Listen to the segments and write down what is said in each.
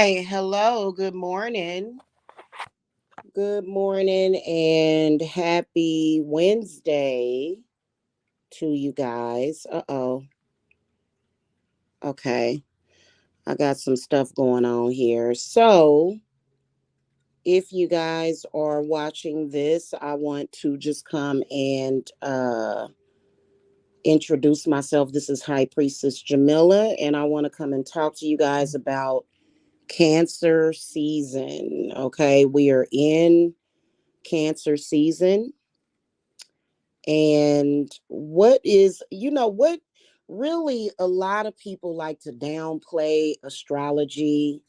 Hi, hello, good morning. Good morning and happy Wednesday to you guys. Uh-oh. Okay. I got some stuff going on here. So, if you guys are watching this, I want to just come and introduce myself. This is High Priestess Jamila, and I want to come and talk to you guys about Cancer season. Okay, we are in Cancer season. And what really a lot of people like to downplay astrology,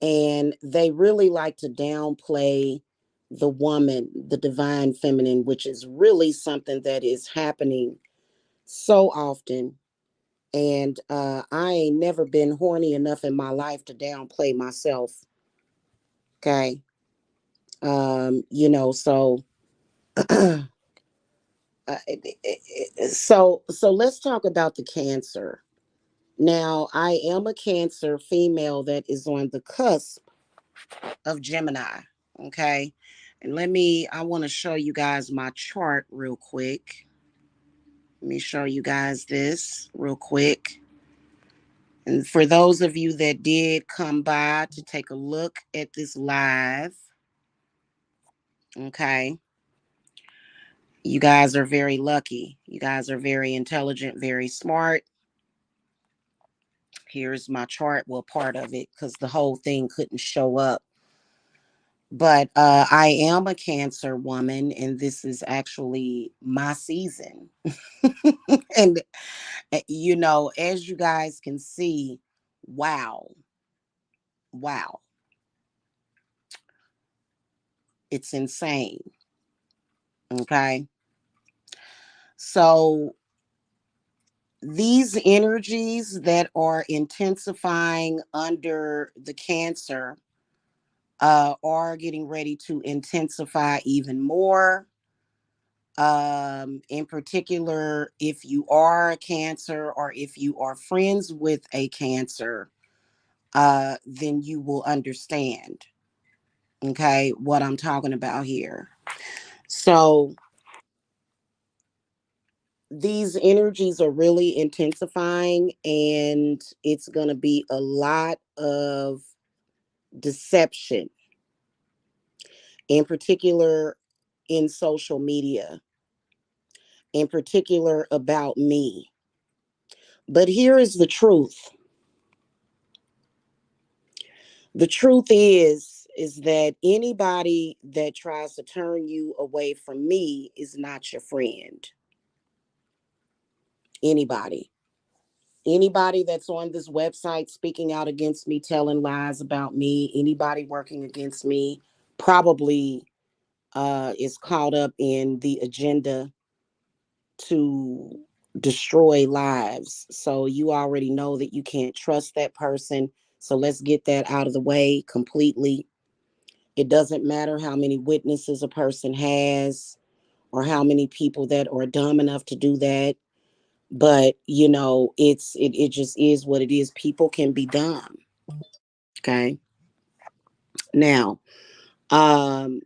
and they really like to downplay the woman, the divine feminine, which is really something that is happening so often. And I ain't never been horny enough in my life to downplay myself. Okay. So so let's talk about the Cancer. Now, I am a Cancer female that is on the cusp of Gemini. Okay. And I want to show you guys my chart real quick. Let me show you guys this real quick. And for those of you that did come by to take a look at this live, okay, you guys are very lucky. You guys are very intelligent, very smart. Here's my chart, well, part of it, because the whole thing couldn't show up. But I am a Cancer woman, and this is actually my season. And, as you guys can see, wow, wow, it's insane. Okay. So these energies that are intensifying under the Cancer are getting ready to intensify even more. In particular, if you are a Cancer or if you are friends with a Cancer, then you will understand, okay, what I'm talking about here. So these energies are really intensifying, and it's going to be a lot of deception, in particular in social media, in particular about me. But here is the truth. The truth is that anybody that tries to turn you away from me is not your friend. Anybody. Anybody that's on this website speaking out against me, telling lies about me, anybody working against me, probably is caught up in the agenda to destroy lives. So you already know that you can't trust that person. So let's get that out of the way completely. It doesn't matter how many witnesses a person has or how many people that are dumb enough to do that. But it just is what it is. People can be dumb. Okay. Now, um,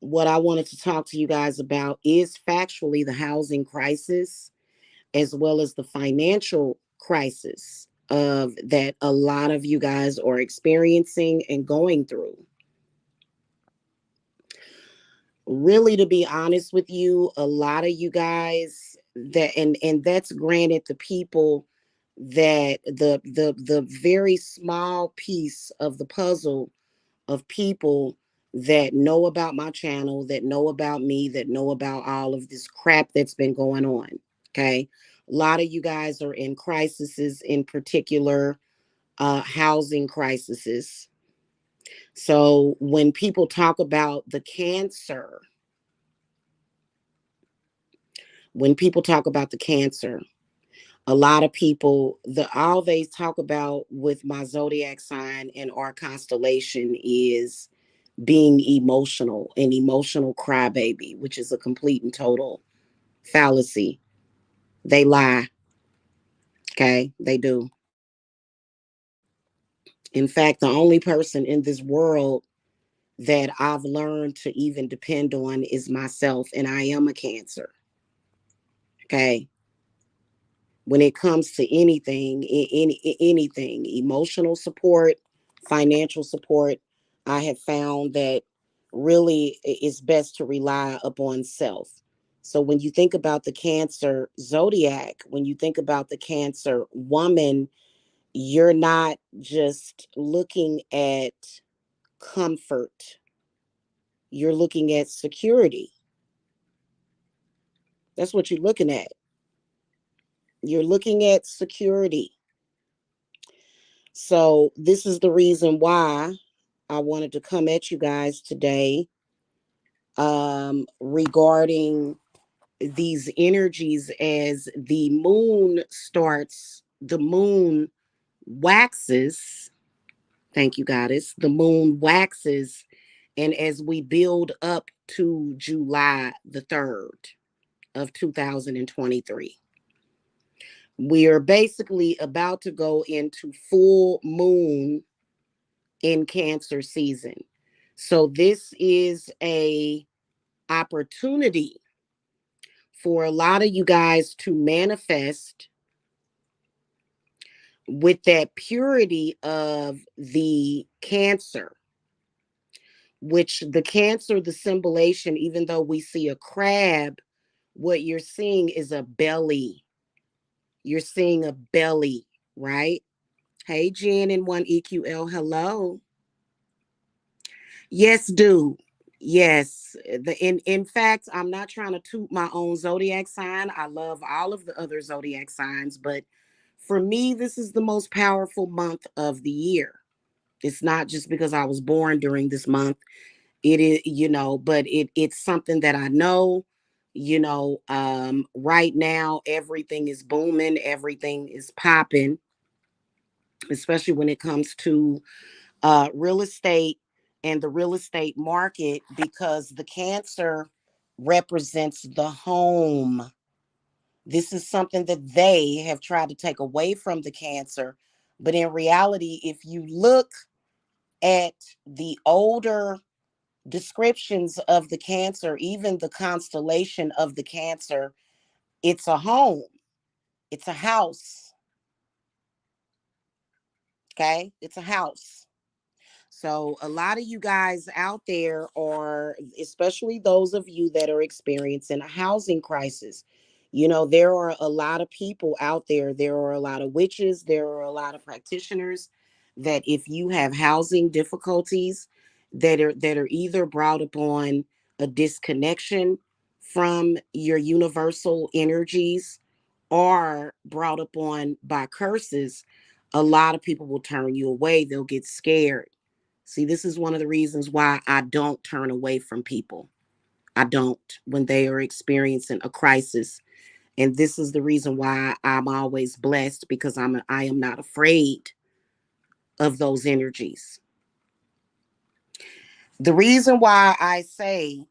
what I wanted to talk to you guys about is factually the housing crisis as well as the financial crisis of that a lot of you guys are experiencing and going through. Really, to be honest with you, a lot of you guys that and that's granted the people that the very small piece of the puzzle of people that know about my channel, that know about me, that know about all of this crap that's been going on. Okay. A lot of you guys are in crises, in particular, housing crises. So when people talk about the Cancer, when people talk about the Cancer, a lot of people, all they talk about with my zodiac sign and our constellation is being emotional, an emotional crybaby, which is a complete and total fallacy. They lie. Okay, they do. In fact, the only person in this world that I've learned to even depend on is myself, and I am a Cancer. Okay. When it comes to anything, anything, emotional support, financial support, I have found that really it's best to rely upon self. So when you think about the Cancer zodiac, when you think about the Cancer woman, you're not just looking at comfort, you're looking at security. That's what you're looking at. You're looking at security. So, this is the reason why I wanted to come at you guys today, regarding these energies as the moon waxes. Thank you, Goddess. The moon waxes, and as we build up to July the 3rd of 2023, we are basically about to go into full moon in Cancer season. So this is a opportunity for a lot of you guys to manifest with that purity of the Cancer, which the Cancer, the symbolization, even though we see a crab, what you're seeing is a belly. You're seeing a belly, right? Hey, Jen and 1EQL, hello. Yes, do. Yes. In fact, I'm not trying to toot my own zodiac sign. I love all of the other zodiac signs, but for me, this is the most powerful month of the year. It's not just because I was born during this month. It is, but it's something that I know. Right now everything is booming, everything is popping, especially when it comes to real estate and the real estate market, because the Cancer represents the home. This is something that they have tried to take away from the Cancer. But in reality, if you look at the older descriptions of the Cancer, even the constellation of the Cancer, it's a home, it's a house. Okay, it's a house. So, a lot of you guys out there are, especially those of you that are experiencing a housing crisis. There are a lot of people out there. There are a lot of witches. There are a lot of practitioners that, if you have housing difficulties that are either brought upon a disconnection from your universal energies or brought upon by curses, a lot of people will turn you away. They'll get scared. See, this is one of the reasons why I don't turn away from people. I don't when they are experiencing a crisis. And this is the reason why I'm always blessed, because I am not afraid of those energies. The reason why I say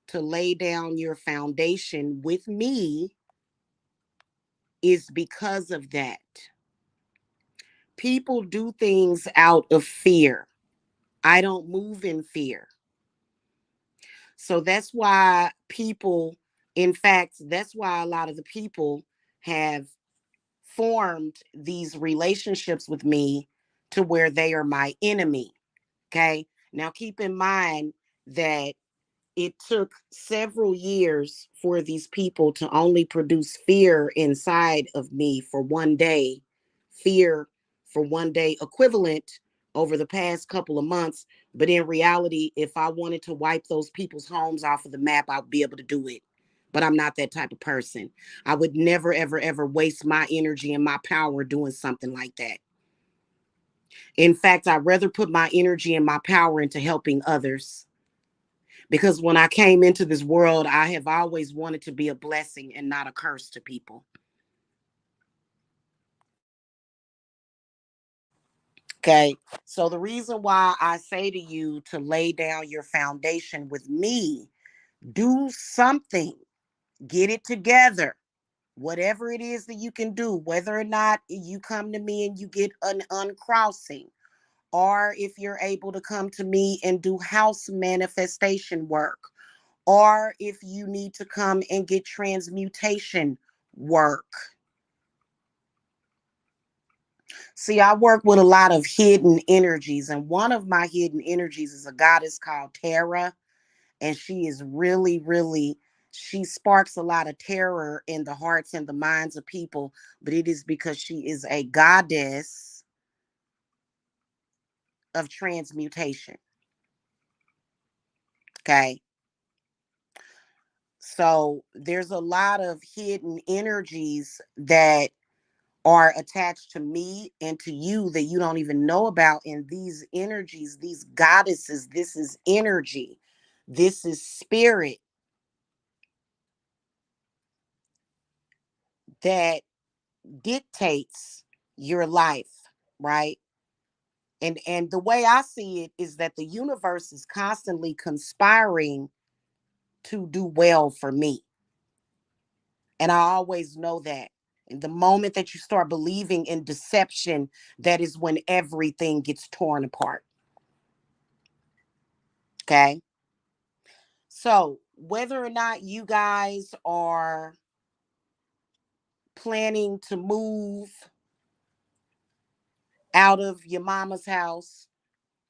to lay down your foundation with me is because of that. People do things out of fear. I don't move in fear. So that's why people, in fact, that's why a lot of the people have formed these relationships with me to where they are my enemy. Okay. Now, keep in mind that it took several years for these people to only produce fear inside of me for one day, fear for one day equivalent over the past couple of months. But in reality, if I wanted to wipe those people's homes off of the map, I'd be able to do it. But I'm not that type of person. I would never, ever, ever waste my energy and my power doing something like that. In fact, I'd rather put my energy and my power into helping others, because when I came into this world, I have always wanted to be a blessing and not a curse to people. Okay. So the reason why I say to you to lay down your foundation with me, do something, get it together. Whatever it is that you can do, whether or not you come to me and you get an uncrossing, or if you're able to come to me and do house manifestation work, or if you need to come and get transmutation work. See, I work with a lot of hidden energies, and one of my hidden energies is a goddess called Terra, and she is really, really, she sparks a lot of terror in the hearts and the minds of people, but it is because she is a goddess of transmutation. Okay. So there's a lot of hidden energies that are attached to me and to you that you don't even know about. And these energies, these goddesses, this is energy, this is spirit that dictates your life, right? And the way I see it is that the universe is constantly conspiring to do well for me. And I always know that. And the moment that you start believing in deception, that is when everything gets torn apart. Okay. So, whether or not you guys are planning to move out of your mama's house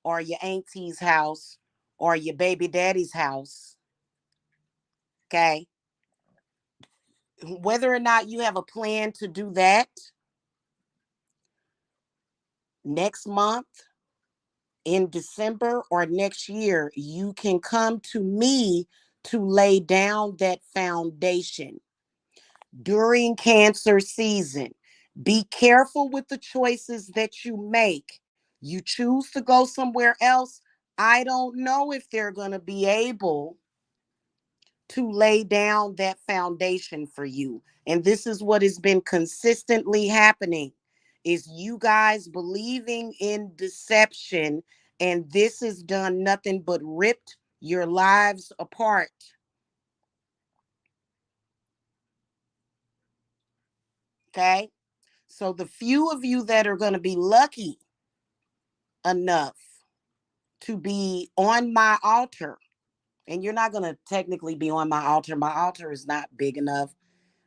or your auntie's house or your baby daddy's house, okay, whether or not you have a plan to do that next month, in December, or next year, you can come to me to lay down that foundation during Cancer season. Be careful with the choices that you make. You choose to go somewhere else. I don't know if they're going to be able to lay down that foundation for you. And this is what has been consistently happening, is you guys believing in deception, and this has done nothing but ripped your lives apart. Okay? So the few of you that are going to be lucky enough to be on my altar, and you're not going to technically be on my altar. My altar is not big enough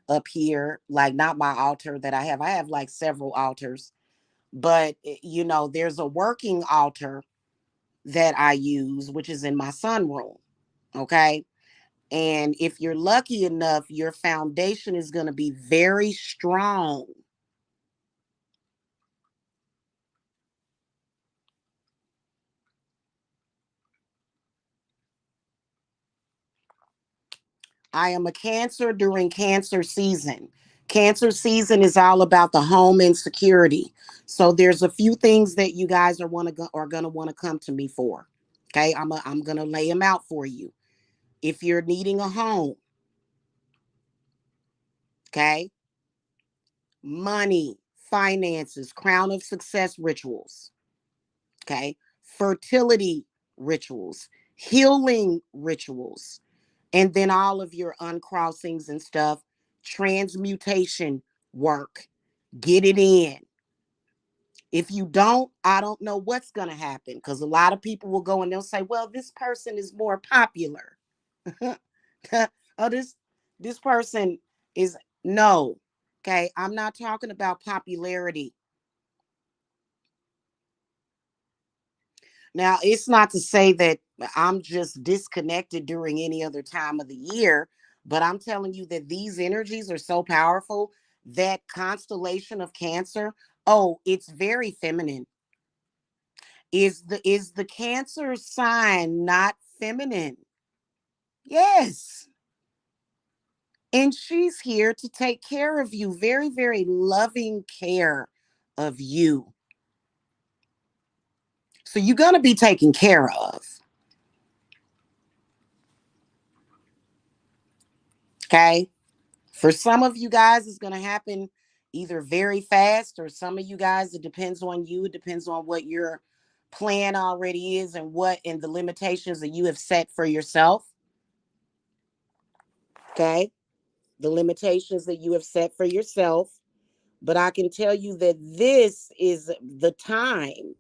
up here, like not my altar that I have. I have like several altars, but there's a working altar that I use, which is in my sunroom. Okay. And if you're lucky enough, your foundation is going to be very strong. I am a Cancer during Cancer season. Cancer season is all about the home insecurity. So there's a few things that you guys are going to want to come to me for. Okay, I'm going to lay them out for you. If you're needing a home, okay? Money, finances, crown of success rituals, okay? Fertility rituals, healing rituals, and then all of your uncrossings and stuff, transmutation work. Get it in. If you don't, I don't know what's going to happen, because a lot of people will go and they'll say, well, this person is more popular. Oh, this person is no. Okay, I'm not talking about popularity. Now, it's not to say that I'm just disconnected during any other time of the year, but I'm telling you that these energies are so powerful. That constellation of Cancer, oh, it's very feminine. Is the Cancer sign not feminine? Yes. And she's here to take care of you, very, very loving care of you. So you're going to be taken care of. Okay. For some of you guys, it's going to happen either very fast, or some of you guys, it depends on you. It depends on what your plan already is and the limitations that you have set for yourself. Okay. the limitations that you have set for yourself. But I can tell you that this is the time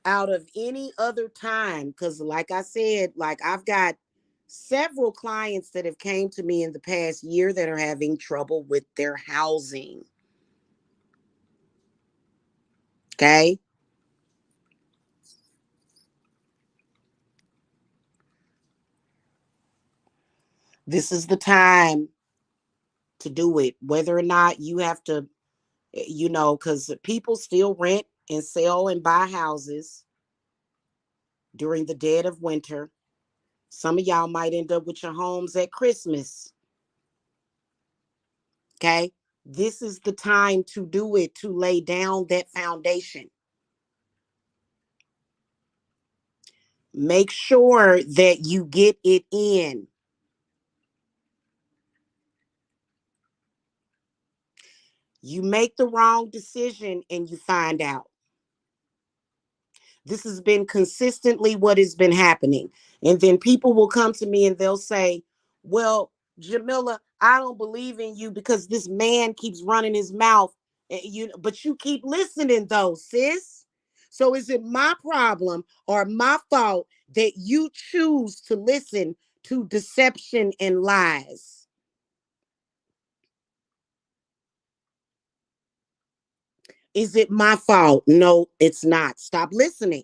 out of any other time. Because like I said, like I've got several clients that have came to me in the past year that are having trouble with their housing. Okay. This is the time to do it, whether or not you have to, because people still rent and sell and buy houses during the dead of winter. Some of y'all might end up with your homes at Christmas. Okay. This is the time to do it, to lay down that foundation. Make sure that you get it in. You make the wrong decision and you find out. This has been consistently what has been happening. And then people will come to me and they'll say, well, Jamila, I don't believe in you because this man keeps running his mouth. But you keep listening though, sis. So is it my problem or my fault that you choose to listen to deception and lies? Is it my fault? No, it's not. Stop listening.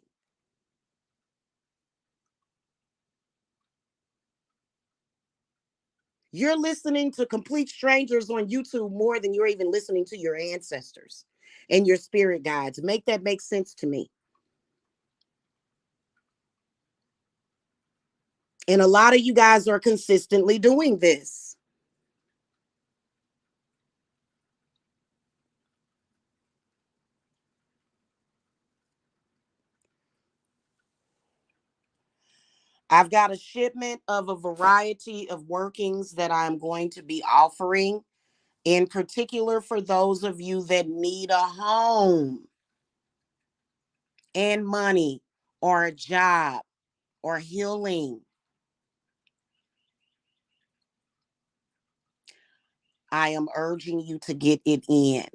You're listening to complete strangers on YouTube more than you're even listening to your ancestors and your spirit guides. Make that make sense to me. And a lot of you guys are consistently doing this. I've got a shipment of a variety of workings that I'm going to be offering, in particular for those of you that need a home and money or a job or healing. I am urging you to get it in.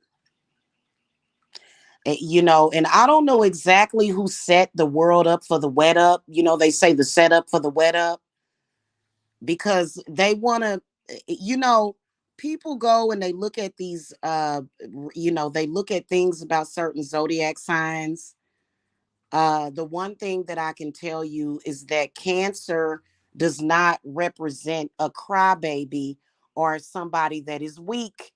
And I don't know exactly who set the world up for the wet up. They say the setup for the wet up because they want to, you know, people go and they look at these, they look at things about certain zodiac signs. The one thing that I can tell you is that Cancer does not represent a crybaby or somebody that is weak.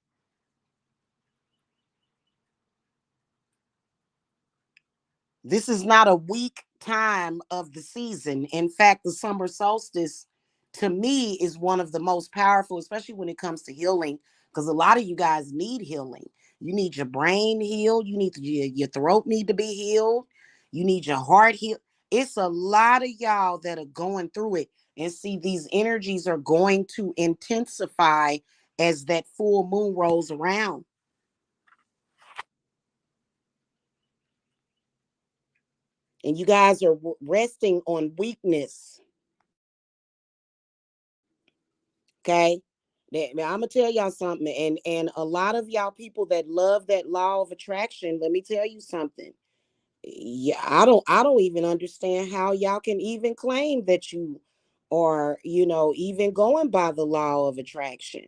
This is not a weak time of the season. In fact, the summer solstice to me is one of the most powerful, especially when it comes to healing, because a lot of you guys need healing. You need your brain healed. You need your throat need to be healed. You need your heart healed. It's a lot of y'all that are going through it. And see, these energies are going to intensify as that full moon rolls around. And you guys are resting on weakness. Okay. Now, I'm gonna tell y'all something, and a lot of y'all people that love that law of attraction, let me tell you something. Yeah, I don't even understand how y'all can even claim that you are, even going by the law of attraction.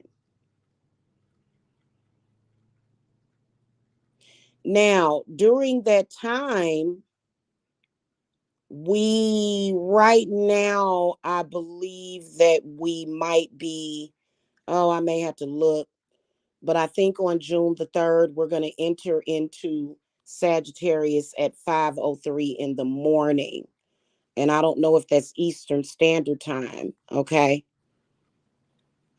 Now, during that time, we right now, I believe that we might be, oh, I may have to look. But I think on June the 3rd, we're going to enter into Sagittarius at 5:03 in the morning. And I don't know if that's Eastern Standard Time. Okay.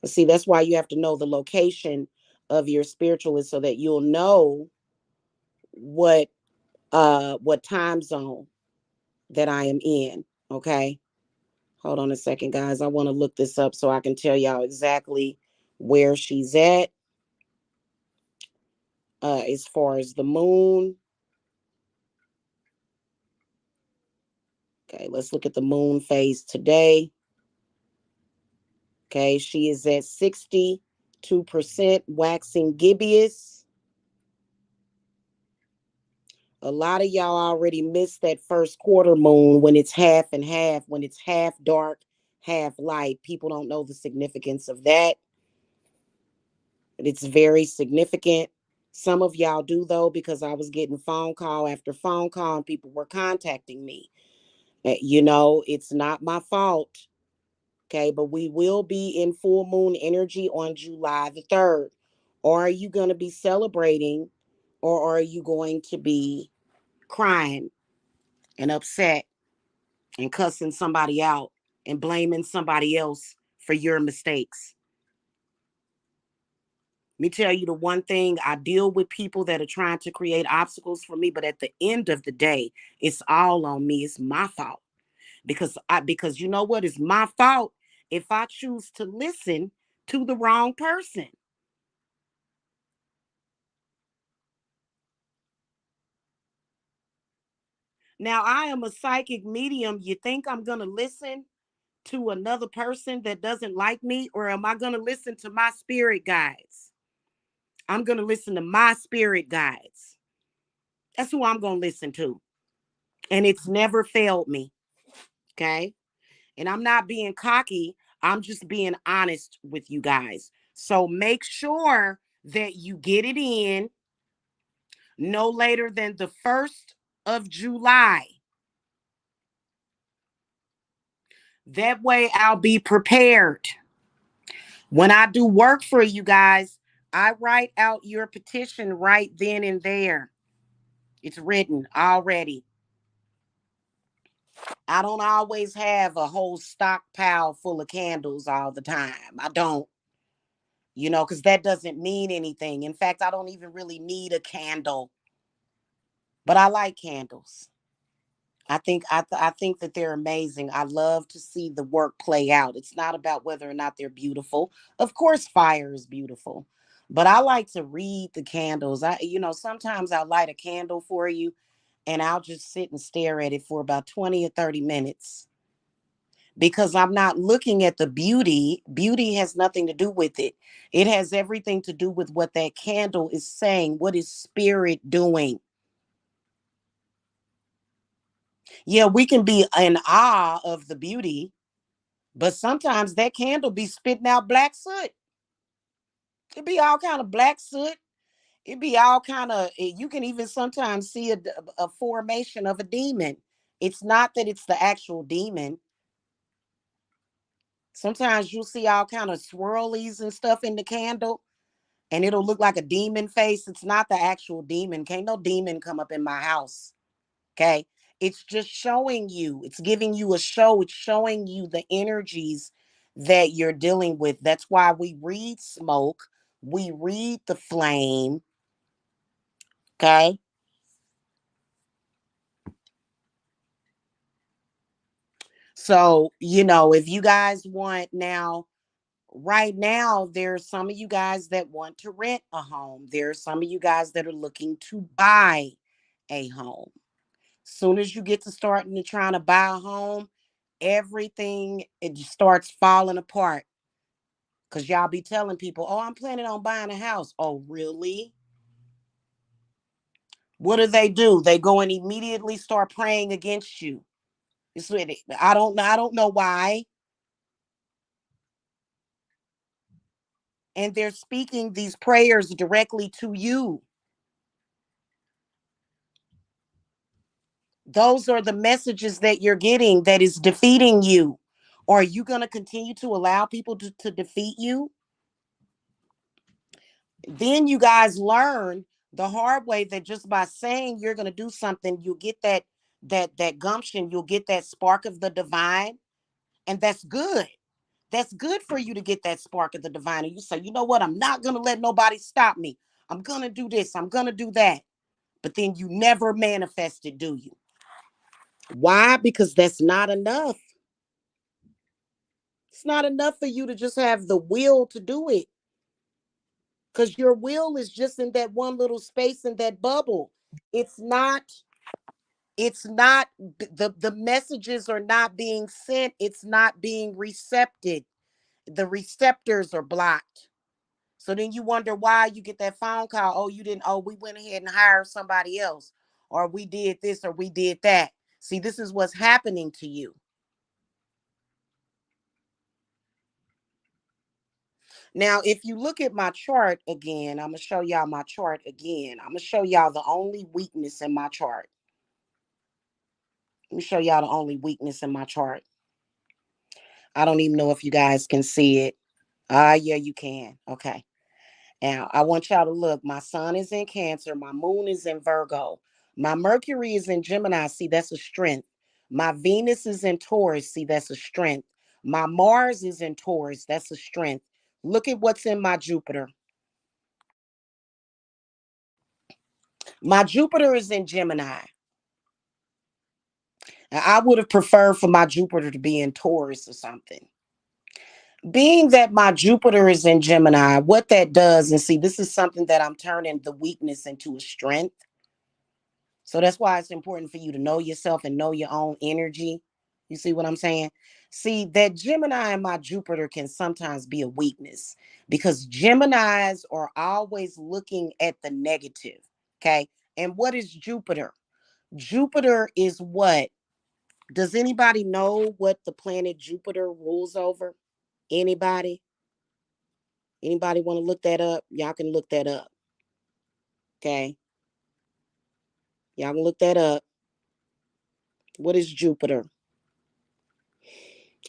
See, that's why you have to know the location of your spiritualist so that you'll know what what time zone that I am in. Okay. Hold on a second, guys. I want to look this up so I can tell y'all exactly where she's at as far as the moon. Okay, let's look at the moon phase today. Okay, she is at 62% waxing gibbous. A lot of y'all already missed that first quarter moon when it's half and half, when it's half dark, half light. People don't know the significance of that, but it's very significant. Some of y'all do though, because I was getting phone call after phone call and people were contacting me. It's not my fault. Okay, but we will be in full moon energy on July the 3rd. Or are you going to be celebrating, or are you going to be crying and upset and cussing somebody out and blaming somebody else for your mistakes? Let me tell you the one thing, I deal with people that are trying to create obstacles for me, but at the end of the day, it's all on me. It's my fault. Because you know what? It's my fault if I choose to listen to the wrong person. Now, I am a psychic medium. You think I'm going to listen to another person that doesn't like me, or am I going to listen to my spirit guides? I'm going to listen to my spirit guides. That's who I'm going to listen to. And it's never failed me. Okay. And I'm not being cocky. I'm just being honest with you guys. So make sure that you get it in no later than the 1st of July. That way I'll be prepared. When I do work for you guys, I write out your petition right then and there. It's written already. I don't always have a whole stockpile full of candles all the time. I don't, because that doesn't mean anything. In fact, I don't even really need a candle, but I like candles. I think that they're amazing. I love to see the work play out. It's not about whether or not they're beautiful. Of course, fire is beautiful, but I like to read the candles. Sometimes I'll light a candle for you, and I'll just sit and stare at it for about 20 or 30 minutes because I'm not looking at the beauty. Beauty has nothing to do with it. It has everything to do with what that candle is saying. What is spirit doing? Yeah, we can be in awe of the beauty, but sometimes that candle be spitting out black soot. It be all kind of black soot. It be all kind of. You can even sometimes see a formation of a demon. It's not that it's the actual demon. Sometimes you'll see all kind of swirlies and stuff in the candle, and it'll look like a demon face. It's not the actual demon. Can't no demon come up in my house. Okay. It's just showing you, it's giving you a show, it's showing you the energies that you're dealing with. That's why we read smoke, we read the flame. Okay. So, if you guys want now, right now, there's some of you guys that want to rent a home. There's some of you guys that are looking to buy a home. Soon as you get to starting to trying to buy a home, everything it just starts falling apart. Cause y'all be telling people, "Oh, I'm planning on buying a house." Oh, really? What do? They go and immediately start praying against you. It's with it. I don't know why. And they're speaking these prayers directly to you. Those are the messages that you're getting that is defeating you. Or are you going to continue to allow people to defeat you? Then you guys learn the hard way that just by saying you're going to do something, you'll get that gumption, you'll get that spark of the divine, and that's good. That's good for you to get that spark of the divine. And you say, you know what? I'm not going to let nobody stop me. I'm going to do this. I'm going to do that. But then you never manifest it, do you? Why? Because that's not enough. It's not enough for you to just have the will to do it. Because your will is just in that one little space in that bubble. It's not, the messages are not being sent. It's not being recepted. The receptors are blocked. So then you wonder why you get that phone call. Oh, you didn't. Oh, we went ahead and hired somebody else, or we did this, or we did that. See, this is what's happening to you. Now, if you look at my chart again, I'm going to show y'all my chart again. I'm going to show y'all the only weakness in my chart. Let me show y'all the only weakness in my chart. I don't even know if you guys can see it. Yeah, you can. Okay. Now, I want y'all to look. My sun is in Cancer. My moon is in Virgo. My Mercury is in Gemini. See, that's a strength. My Venus is in Taurus. See, that's a strength. My Mars is in Taurus. That's a strength. Look at what's in my Jupiter. My Jupiter is in Gemini. Now, I would have preferred for my Jupiter to be in Taurus or something. Being that my Jupiter is in Gemini, what that does, and see, this is something that I'm turning the weakness into a strength. So that's why it's important for you to know yourself and know your own energy. You see what I'm saying? See, that Gemini and my Jupiter can sometimes be a weakness because Geminis are always looking at the negative. Okay. And what is Jupiter? Jupiter is what? Does anybody know what the planet Jupiter rules over? Anybody? Anybody want to look that up? Y'all can look that up. Okay. Y'all can look that up. What is Jupiter?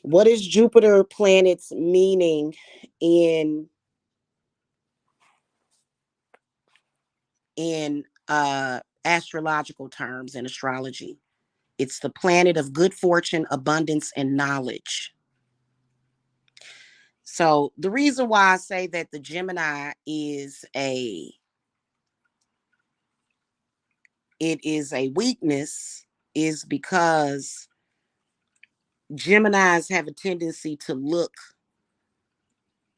What is Jupiter planet's meaning in astrological terms in astrology? It's the planet of good fortune, abundance, and knowledge. So the reason why I say that the Gemini is a weakness is because Geminis have a tendency to look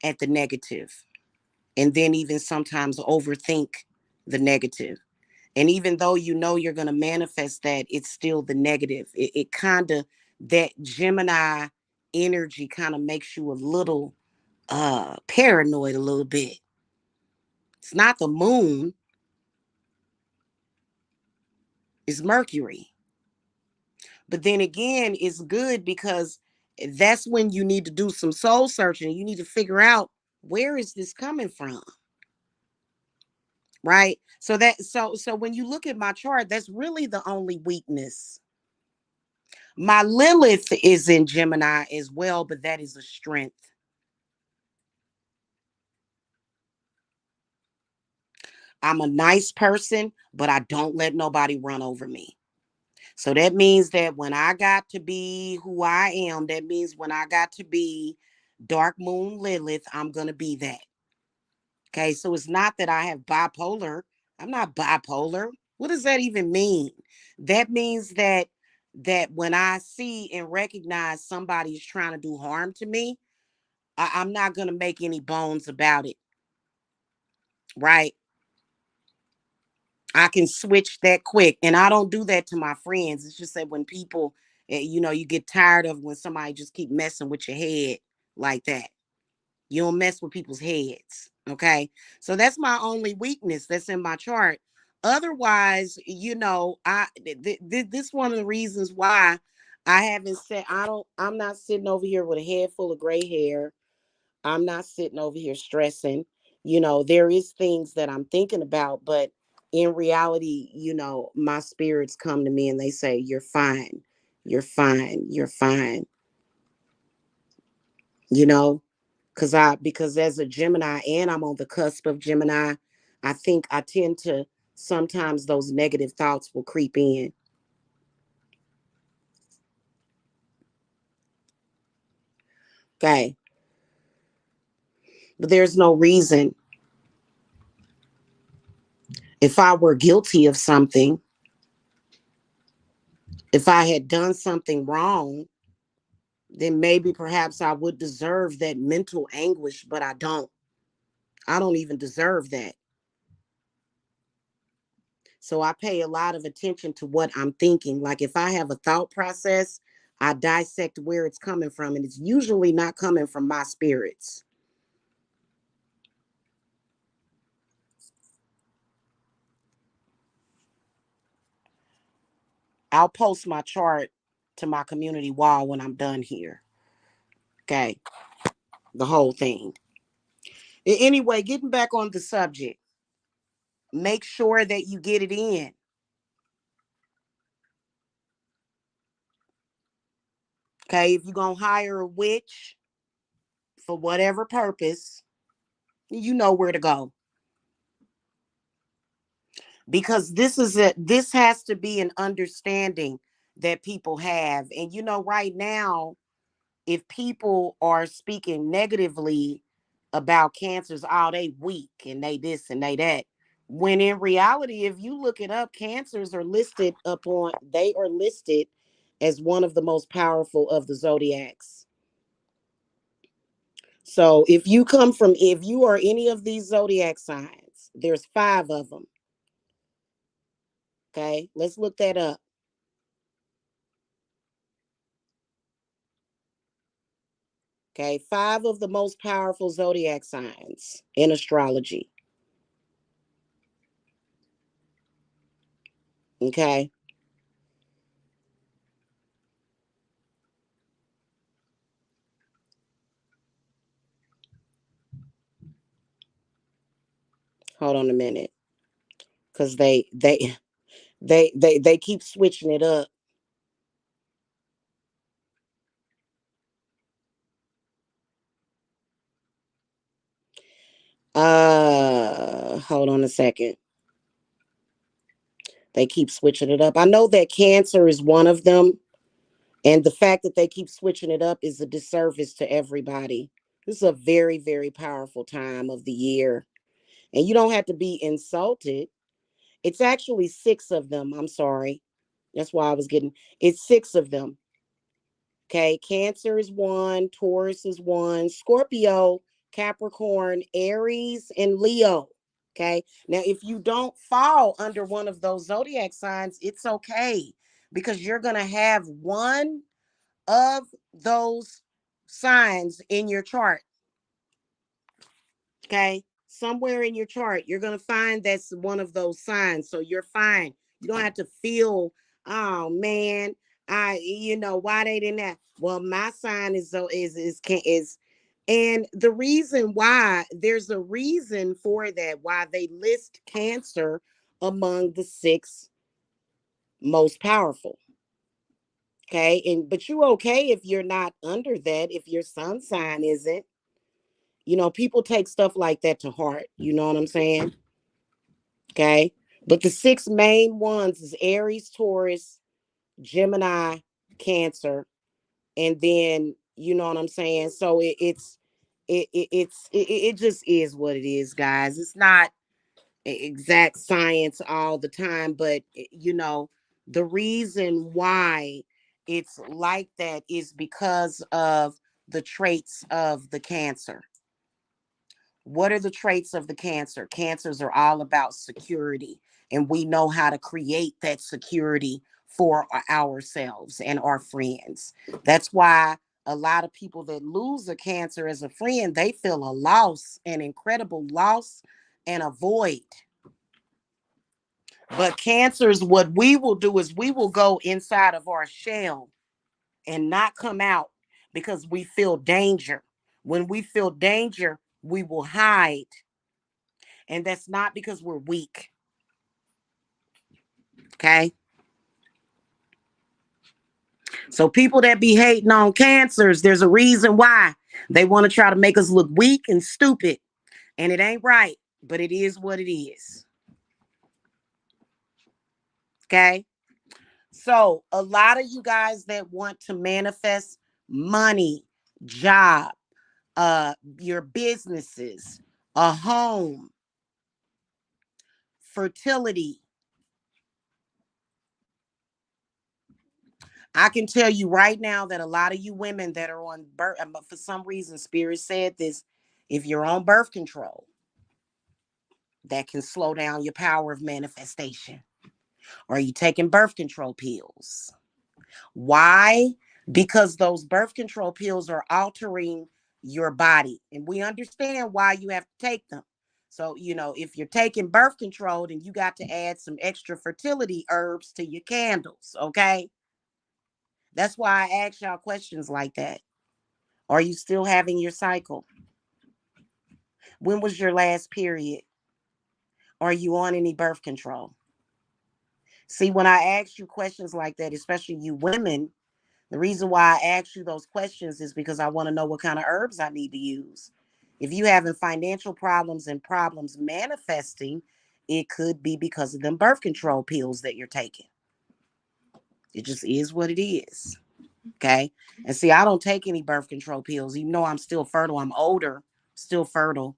at the negative and then even sometimes overthink the negative. And even though you know you're going to manifest that, it's still the negative. It kind of, that Gemini energy kind of makes you a little paranoid a little bit. It's not the moon, it's Mercury. But then again, it's good because that's when you need to do some soul searching. You need to figure out, where is this coming from? Right? So when you look at my chart, that's really the only weakness. My Lilith is in Gemini as well, but that is a strength. I'm a nice person, but I don't let nobody run over me. So that means that when I got to be who I am, that means when I got to be Dark Moon Lilith, I'm going to be that. Okay. So it's not that I have bipolar. I'm not bipolar. What does that even mean? That means that when I see and recognize somebody is trying to do harm to me, I'm not going to make any bones about it. Right. I can switch that quick. And I don't do that to my friends. It's just that when people, you get tired of when somebody just keep messing with your head like that. You don't mess with people's heads. Okay. So that's my only weakness that's in my chart. Otherwise, this one of the reasons why I haven't said, I'm not sitting over here with a head full of gray hair. I'm not sitting over here stressing. There is things that I'm thinking about, but in reality, my spirits come to me and they say, "You're fine. You're fine. You're fine." You know, because as a Gemini and I'm on the cusp of Gemini, I think I tend to sometimes those negative thoughts will creep in. Okay. But there's no reason, if I were guilty of something, if I had done something wrong, then maybe perhaps I would deserve that mental anguish, but I don't. I don't even deserve that. So I pay a lot of attention to what I'm thinking. Like if I have a thought process, I dissect where it's coming from, and it's usually not coming from my spirits. I'll post my chart to my community wall when I'm done here. Okay. The whole thing. Anyway, getting back on the subject, make sure that you get it in. Okay. If you're going to hire a witch for whatever purpose, you know where to go. Because this has to be an understanding that people have. And right now, if people are speaking negatively about cancers, oh, they weak and they this and they that. When in reality, if you look it up, they are listed as one of the most powerful of the zodiacs. So if you are any of these zodiac signs, there's 5 of them. Okay, let's look that up. Okay, 5 of the most powerful zodiac signs in astrology. Okay. Hold on a minute. Because they keep switching it up. Hold on a second. They keep switching it up. I know that Cancer is one of them, and the fact that they keep switching it up is a disservice to everybody. This is a very, very powerful time of the year, and you don't have to be insulted. It's actually 6 of them. I'm sorry. That's why I was getting. It's 6 of them. Okay, Cancer is 1, Taurus is 1, Scorpio, Capricorn, Aries, and Leo. Okay, now if you don't fall under one of those zodiac signs, it's okay, because you're going to have one of those signs in your chart. Okay, somewhere in your chart, you're going to find that's one of those signs. So you're fine. You don't have to feel, oh man, why they didn't have. Well, my sign is so is, and the reason why, there's a reason for that, why they list Cancer among the 6 most powerful. Okay, but you okay if you're not under that, if your sun sign isn't. People take stuff like that to heart. You know what I'm saying? Okay. But the 6 main ones is Aries, Taurus, Gemini, Cancer. And then, you know what I'm saying? So it just is what it is, guys. It's not exact science all the time, but the reason why it's like that is because of the traits of the Cancer. What are the traits of the Cancer? Cancers are all about security, and we know how to create that security for ourselves and our friends. That's why a lot of people that lose a Cancer as a friend, they feel a loss, an incredible loss, and a void. But Cancers, what we will do is we will go inside of our shell and not come out because we feel danger. When we feel danger, we will hide. And that's not because we're weak. Okay. So people that be hating on Cancers, there's a reason why. They want to try to make us look weak and stupid. And it ain't right, but it is what it is. Okay. So a lot of you guys that want to manifest money, job, your businesses, a home, fertility, I can tell you right now that a lot of you women that are on birth, for some reason, Spirit said this, if you're on birth control, that can slow down your power of manifestation. Or are you taking birth control pills? Why? because those birth control pills are altering your body. And we understand why you have to take them. So, if you're taking birth control, then you got to add some extra fertility herbs to your candles. Okay. That's why I ask y'all questions like that. Are you still having your cycle? When was your last period? Are you on any birth control? See, when I ask you questions like that, especially you women, the reason why I ask you those questions is because I want to know what kind of herbs I need to use. If you having financial problems and problems manifesting, it could be because of them birth control pills that you're taking. It just is what it is. Okay. And see, I don't take any birth control pills, even though I'm still fertile. I'm older, still fertile.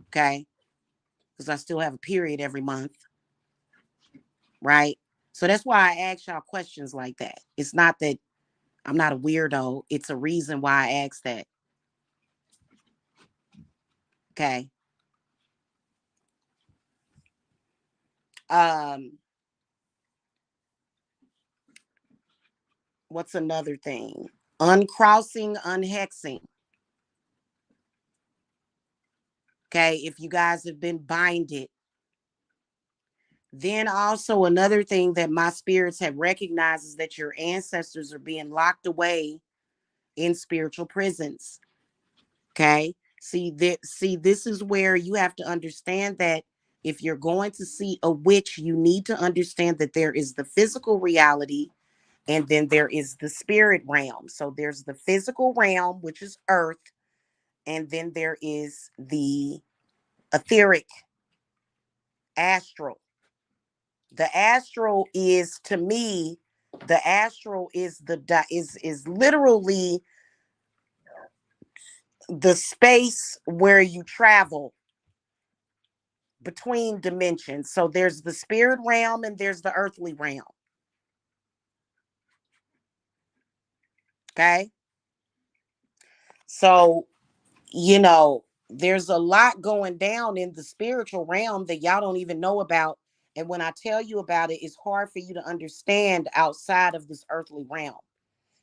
Okay. Because I still have a period every month. Right. So that's why I ask y'all questions like that. It's not that I'm not a weirdo. It's a reason why I ask that. Okay. Um, what's another thing? Uncrossing, unhexing. Okay. If you guys have been binded. Then also another thing that my spirits have recognized is that your ancestors are being locked away in spiritual prisons. Okay. See, this is where you have to understand that if you're going to see a witch, you need to understand that there is the physical reality and then there is the spirit realm. So there's the physical realm, which is earth, and then there is the etheric, astral. The astral is, to me, the astral is is literally the space where you travel between dimensions. So there's the spirit realm and there's the earthly realm. Okay. So, there's a lot going down in the spiritual realm that y'all don't even know about. And when I tell you about it, it's hard for you to understand outside of this earthly realm.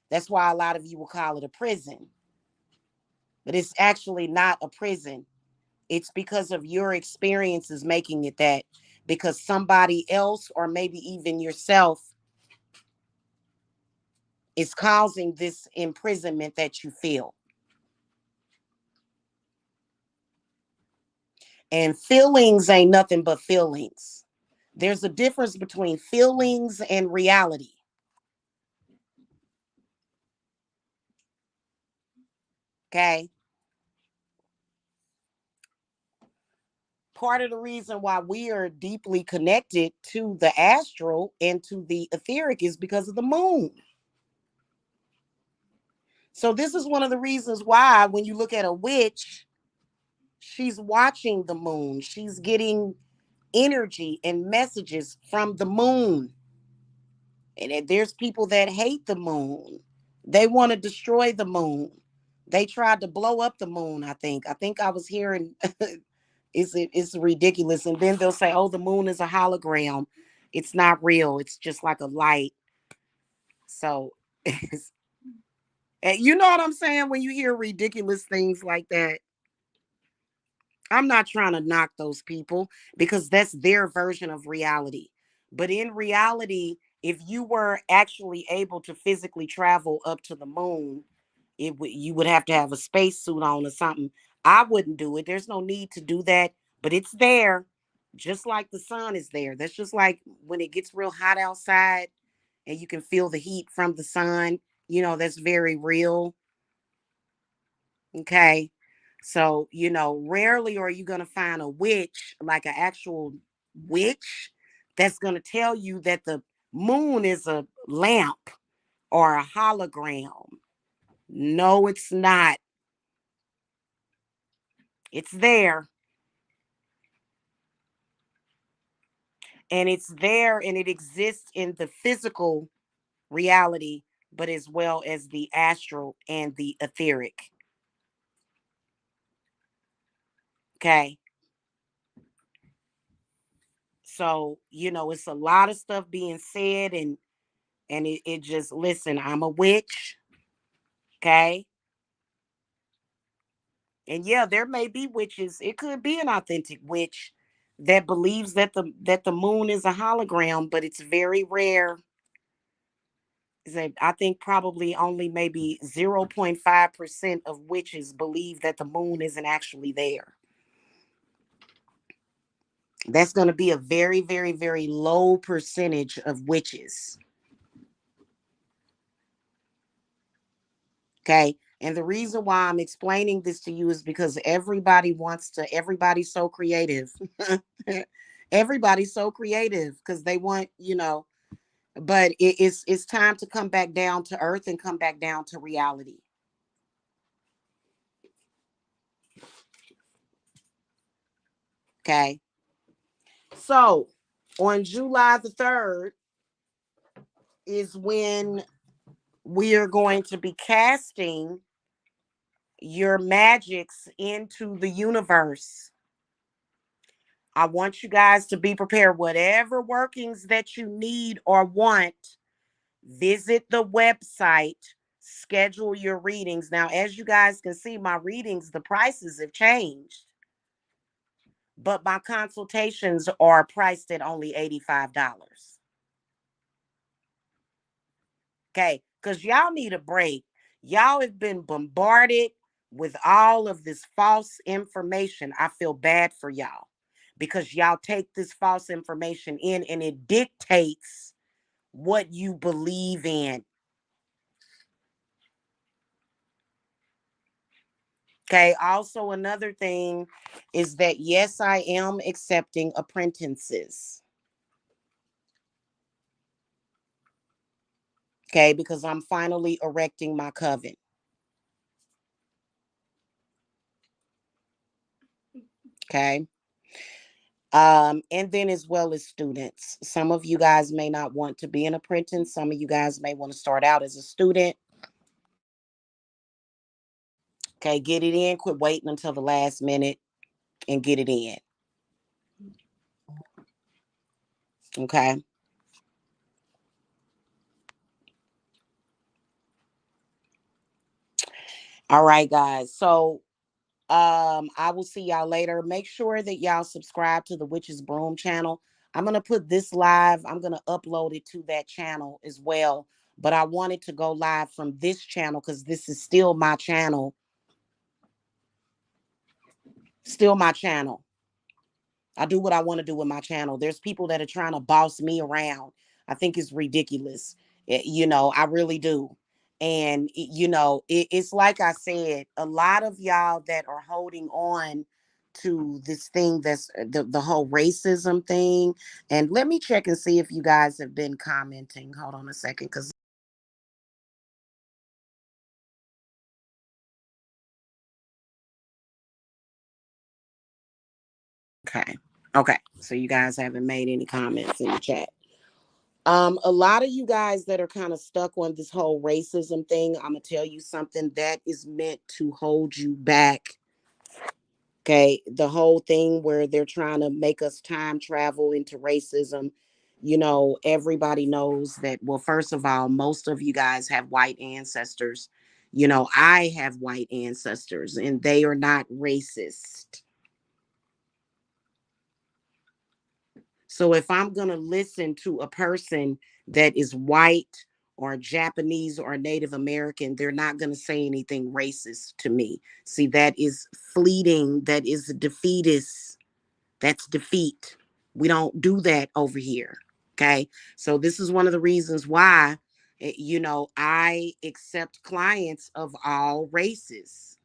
That's why a lot of you will call it a prison, but it's actually not a prison. It's because of your experiences making it that, because somebody else or maybe even yourself is causing this imprisonment that you feel. And feelings ain't nothing but feelings. There's a difference between feelings and reality. Okay. Part of the reason why we are deeply connected to the astral and to the etheric is because of the moon. So, this is one of the reasons why, when you look at a witch, she's watching the moon, she's getting energy and messages from the moon. And there's people that hate the moon. They want to destroy the moon. They tried to blow up the moon, I think. I was hearing it's ridiculous. And then they'll say, oh, the moon is a hologram. It's not real. It's just like a light. So you know what I'm saying? When you hear ridiculous things like that, I'm not trying to knock those people because that's their version of reality. But in reality, if you were actually able to physically travel up to the moon, you would have to have a spacesuit on or something. I wouldn't do it. There's no need to do that, but it's there, just like the sun is there. That's just like when it gets real hot outside and you can feel the heat from the sun. That's very real. Okay. So, rarely are you going to find a witch, like an actual witch, that's going to tell you that the moon is a lamp or a hologram. No, it's not. It's there. And it's there and it exists in the physical reality, but as well as the astral and the etheric. Okay. So, it's a lot of stuff being said, and it just, listen, I'm a witch. Okay. And yeah, there may be witches. It could be an authentic witch that believes that the moon is a hologram, but it's very rare. That I think probably only maybe 0.5% of witches believe that the moon isn't actually there. That's going to be a very, very, very low percentage of witches. Okay. And the reason why I'm explaining this to you is because everybody's so creative. Everybody's so creative because they want, but it's time to come back down to earth and come back down to reality. Okay. So on July the 3rd is when we are going to be casting your magics into the universe. I want you guys to be prepared. Whatever workings that you need or want, visit the website, schedule your readings. Now, as you guys can see, my readings, the prices have changed, but my consultations are priced at only $85. Okay, because y'all need a break. Y'all have been bombarded with all of this false information. I feel bad for y'all because y'all take this false information in and it dictates what you believe in. Okay, also another thing is that yes, I am accepting apprentices. Okay, because I'm finally erecting my coven. Okay. And then as well as students. Some of you guys may not want to be an apprentice. Some of you guys may want to start out as a student. Okay, get it in. Quit waiting until the last minute and get it in. Okay. All right, guys. So I will see y'all later. Make sure that y'all subscribe to the Witches Broom channel. I'm gonna put this live. I'm gonna upload it to that channel as well. But I wanted to go live from this channel because this is still my channel. Still my channel. I do what I want to do with my channel. There's people that are trying to boss me around. I think it's ridiculous. I really do. And it's like I said, a lot of y'all that are holding on to this thing that's the whole racism thing. And let me check and see if you guys have been commenting. Hold on a second, because okay. Okay. So you guys haven't made any comments in the chat. A lot of you guys that are kind of stuck on this whole racism thing, I'm gonna tell you something that is meant to hold you back. Okay, the whole thing where they're trying to make us time travel into racism. Everybody knows that. Well, first of all, most of you guys have white ancestors. I have white ancestors, and they are not racist. So if I'm going to listen to a person that is white or Japanese or Native American, they're not going to say anything racist to me. See, that is fleeting. That is defeatist. That's defeat. We don't do that over here. Okay. So this is one of the reasons why, I accept clients of all races.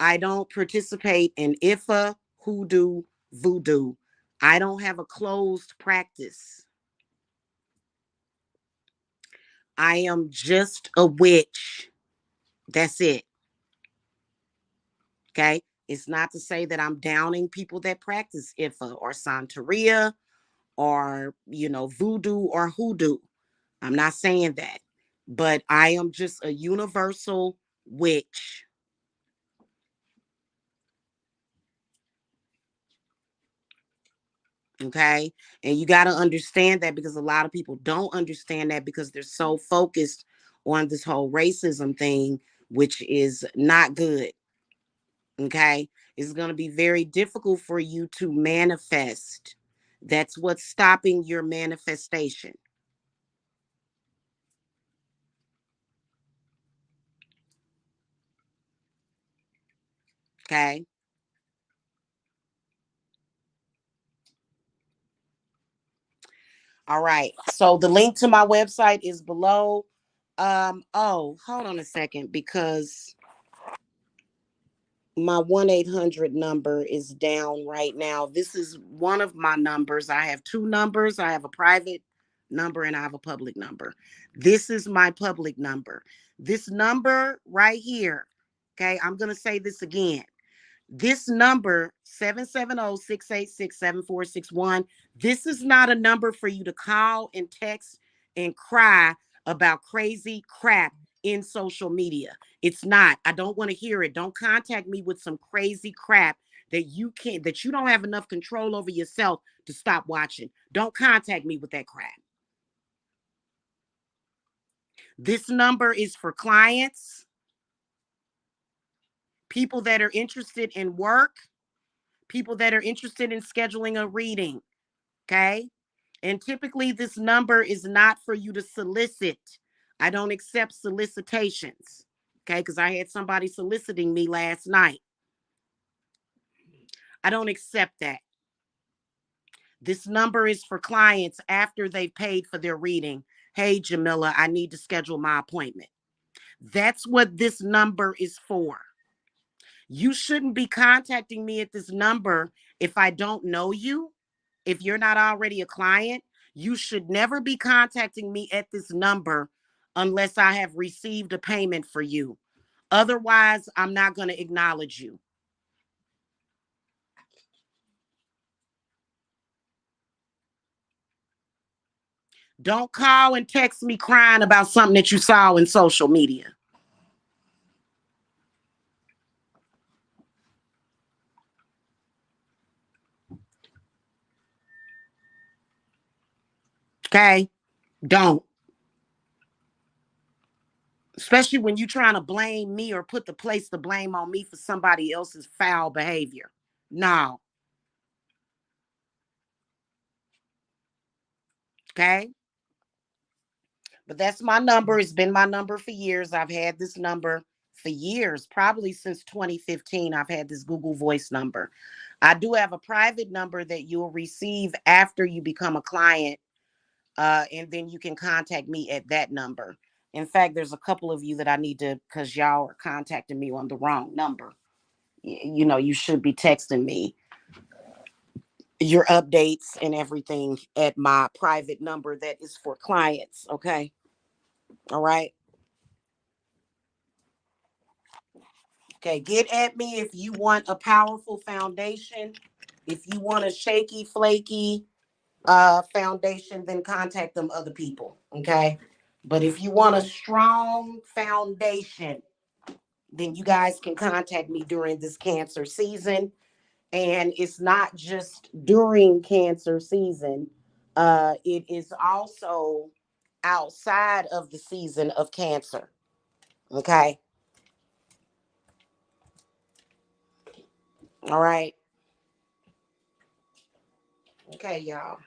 I don't participate in Ifa, hoodoo, voodoo. I don't have a closed practice. I am just a witch. That's it. Okay. It's not to say that I'm downing people that practice Ifa or Santeria or, voodoo or hoodoo. I'm not saying that. But I am just a universal witch. Okay. And you got to understand that, because a lot of people don't understand that because they're so focused on this whole racism thing, which is not good. Okay. It's going to be very difficult for you to manifest. That's what's stopping your manifestation. Okay. All right. So the link to my website is below. Oh, hold on a second, because my 1-800 number is down right now. This is one of my numbers. I have two numbers. I have a private number and I have a public number. This is my public number. This number right here. Okay, I'm going to say this again. This number, 770-686-7461, this is not a number for you to call and text and cry about crazy crap in social media. It's not. I don't want to hear it. Don't contact me with some crazy crap that you don't have enough control over yourself to stop watching. Don't contact me with that crap. This number is for clients, people that are interested in work, people that are interested in scheduling a reading. Okay. And typically, this number is not for you to solicit. I don't accept solicitations. Okay. Because I had somebody soliciting me last night. I don't accept that. This number is for clients after they've paid for their reading. Hey, Jamila, I need to schedule my appointment. That's what this number is for. You shouldn't be contacting me at this number if I don't know you. If you're not already a client, you should never be contacting me at this number unless I have received a payment for you. Otherwise, I'm not going to acknowledge you. Don't call and text me crying about something that you saw in social media. Okay? Don't. Especially when you're trying to blame me or place the blame on me for somebody else's foul behavior. No. Okay? But that's my number. It's been my number for years. I've had this number for years, probably since 2015. I've had this Google Voice number. I do have a private number that you'll receive after you become a client, and then you can contact me at that number. In fact, there's a couple of you that I need to, because y'all are contacting me on the wrong number. You know, you should be texting me your updates and everything at my private number that is for clients. Okay. All right. Okay, get at me if you want a powerful foundation. If you want a shaky, flaky foundation, then contact them other people. Okay. But if you want a strong foundation, then you guys can contact me during this cancer season. And it's not just during cancer season, it is also outside of the season of cancer. Okay. All right. Okay, y'all.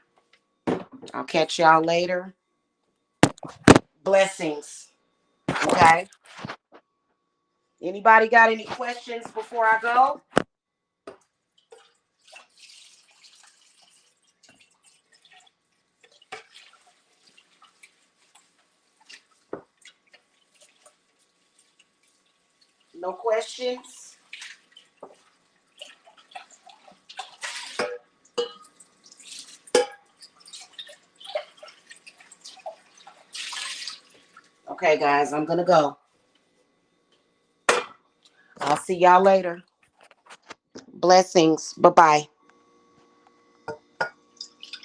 I'll catch y'all later. Blessings. Okay. Anybody got any questions before I go? No questions? Okay, guys, I'm going to go. I'll see y'all later. Blessings. Bye bye.